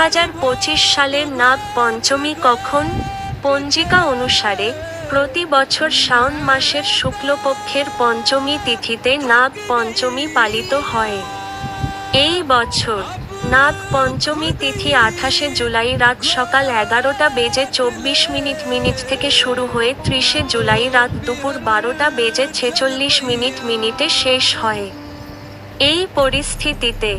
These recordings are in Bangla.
2025 সালের নাগ পঞ্চমী কখন? পঞ্জিকা অনুসারে প্রতি বছর শাওন মাসের শুক্লপক্ষের পঞ্চমী তিথিতে নাগ পঞ্চমী পালিত হয়। এই বছর নাগ পঞ্চমী তিথি 28শে জুলাই রাত সকাল 11:24 থেকে শুরু হয়ে 30শে জুলাই রাত দুপুর 12:46 শেষ হয়। এই পরিস্থিতিতে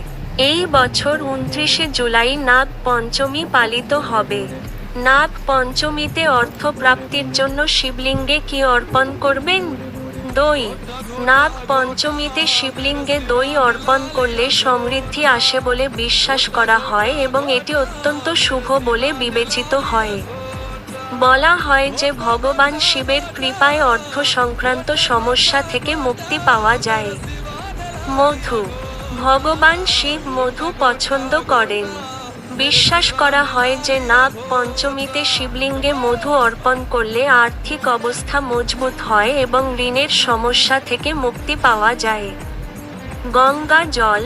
এই বছর 29শে জুলাই নাগ পঞ্চমী পালিত হবে। নাগ পঞ্চমীতে অর্থপ্রাপ্তির জন্য শিবলিঙ্গে কি অর্পণ করবেন? দই। নাগ পঞ্চমীতে শিবলিঙ্গে দই অর্পণ করলে সমৃদ্ধি আসে বলে বিশ্বাস করা হয় এবং এটি অত্যন্ত শুভ বলে বিবেচিত হয়। বলা হয় যে ভগবান শিবের কৃপায় অর্থ সংক্রান্ত সমস্যা থেকে মুক্তি পাওয়া যায়। মধু। ভগবান শিব মধু পছন্দ করেন। বিশ্বাস করা হয় যে নাগ পঞ্চমীতে শিবলিঙ্গে মধু অর্পণ করলে আর্থিক অবস্থা মজবুত হয় এবং ঋণের সমস্যা থেকে মুক্তি পাওয়া যায়। গঙ্গা জল।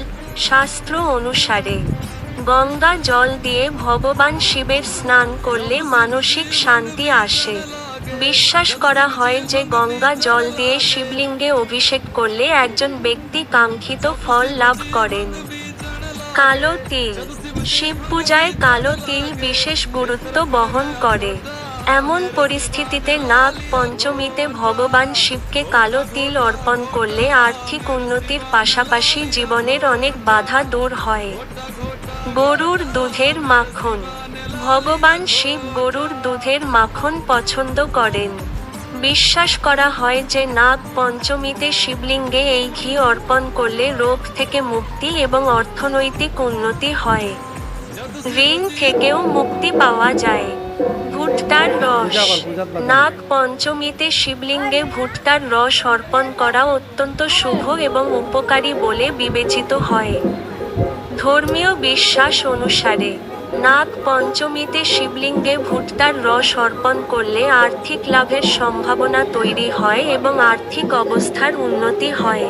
শাস্ত্র অনুসারে গঙ্গা জল দিয়ে ভগবান শিবের স্নান করলে মানসিক শান্তি আসে। বিশ্বাস করা হয় যে গঙ্গা জল দিয়ে শিবলিঙ্গে অভিষেক করলে একজন ব্যক্তি কাঙ্ক্ষিত ফল লাভ করেন। কালো তিল। শিব পূজায় কালো তিল বিশেষ গুরুত্ব বহন করে। এমন পরিস্থিতিতে নাগ পঞ্চমীতে ভগবান শিবকে কালো তিল অর্পণ করলে আর্থিক উন্নতির পাশাপাশি জীবনের অনেক বাধা দূর হয়। গরুর দুধের মাখন। ভগবান শিব গরুর দুধের মাখন পছন্দ করেন। বিশ্বাস করা হয় যে নাগ পঞ্চমীতে শিবলিঙ্গে এই ঘি অর্পণ করলে রোগ থেকে মুক্তি এবং অর্থনৈতিক উন্নতি হয়। ঋণ থেকেও মুক্তি পাওয়া যায়। ভুট্টার রস। নাগ পঞ্চমীতে শিবলিঙ্গে ভুট্টার রস অর্পণ করা অত্যন্ত শুভ এবং উপকারী বলে বিবেচিত হয়। ধর্মীয় বিশ্বাস অনুসারে নাগ পঞ্চমীতে শিবলিঙ্গে ভুট্টার রস অর্পণ করলে আর্থিক লাভের সম্ভাবনা তৈরি হয় এবং আর্থিক অবস্থার উন্নতি হয়।